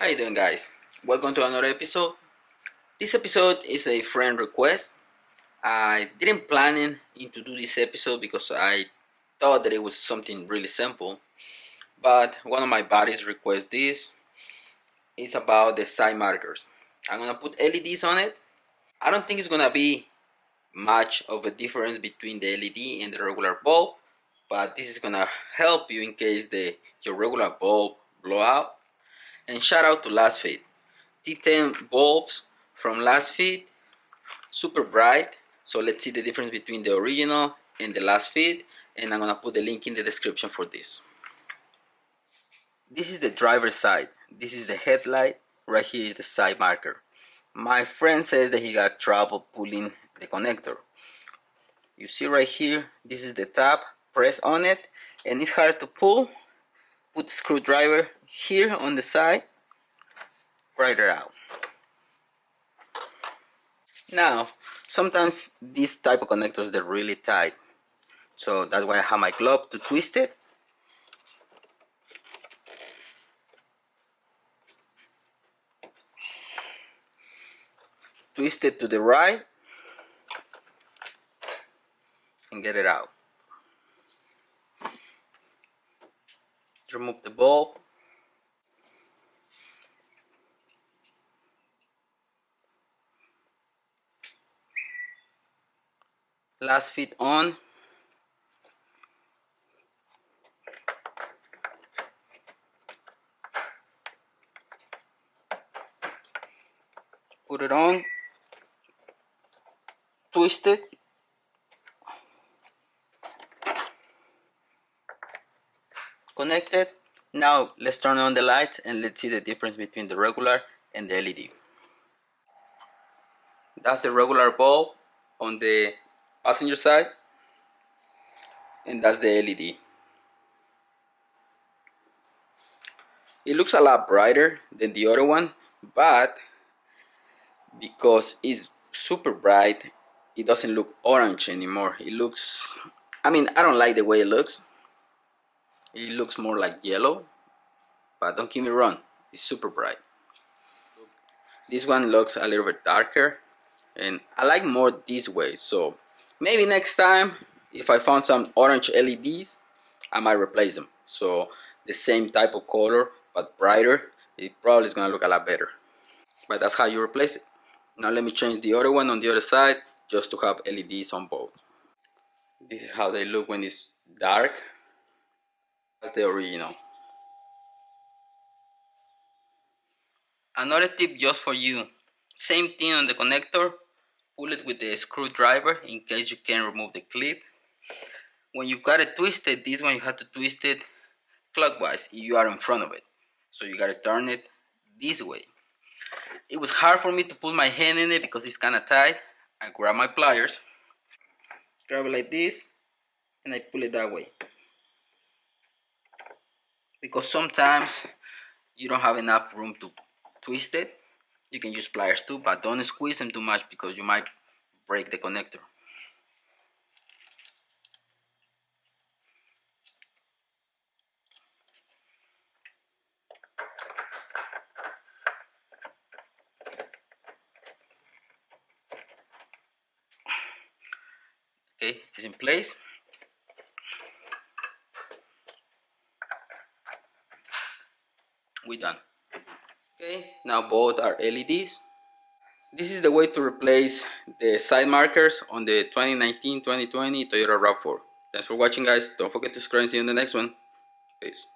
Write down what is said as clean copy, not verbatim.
How you doing, guys? Welcome to another episode. This episode is a friend request. I didn't plan to do this episode because I thought that it was something really simple, but one of my buddies requested this. It's about the side markers. I'm gonna put LEDs on it. I don't think it's gonna be much of a difference between the LED and the regular bulb, but this is gonna help you in case your regular bulb blow out. And shout out to Lasfit. T10 bulbs from Lasfit, super bright. So let's see the difference between the original and the Lasfit, and I'm gonna put the link in the description for this. This is the driver's side. This is the headlight. Right here is the side marker. My friend says that he got trouble pulling the connector. You see right here, this is the tab. Press on it, and it's hard to pull. Put the screwdriver here on the side. Pry it out. Now, sometimes these type of connectors, they're really tight. So that's why I have my glove to twist it. Twist it to the right and get it out. Remove the bulb. Lasfit on. Put it on. Twist it. Connect it. Now let's turn on the lights and let's see the difference between the regular and the LED. That's the regular bulb on the passenger side, and that's the LED. It looks a lot brighter than the other one, but because it's super bright, it doesn't look orange anymore. It looks, I don't like the way it looks. It looks more like yellow, but don't get me wrong, it's super bright. This one looks a little bit darker, and I like more this way. So maybe next time, if I found some orange LEDs, I might replace them. So the same type of color but brighter, it probably is gonna look a lot better. But that's how you replace it. Now let me change the other one on the other side just to have LEDs on both. This is how they look when it's dark. That's the original. Another tip just for you. Same thing on the connector. Pull it with the screwdriver in case you can't remove the clip. When you got it twisted, this one you have to twist it clockwise if you are in front of it. So you gotta turn it this way. It was hard for me to put my hand in it because it's kind of tight. I grab my pliers, grab it like this, and I pull it that way. Because sometimes you don't have enough room to twist it. You can use pliers too, but don't squeeze them too much because you might break the connector. Okay, it's in place. We're done. Okay, now both are LEDs. This is the way to replace the side markers on the 2019-2020 Toyota RAV4. Thanks for watching, guys. Don't forget to subscribe and see you in the next one. Peace.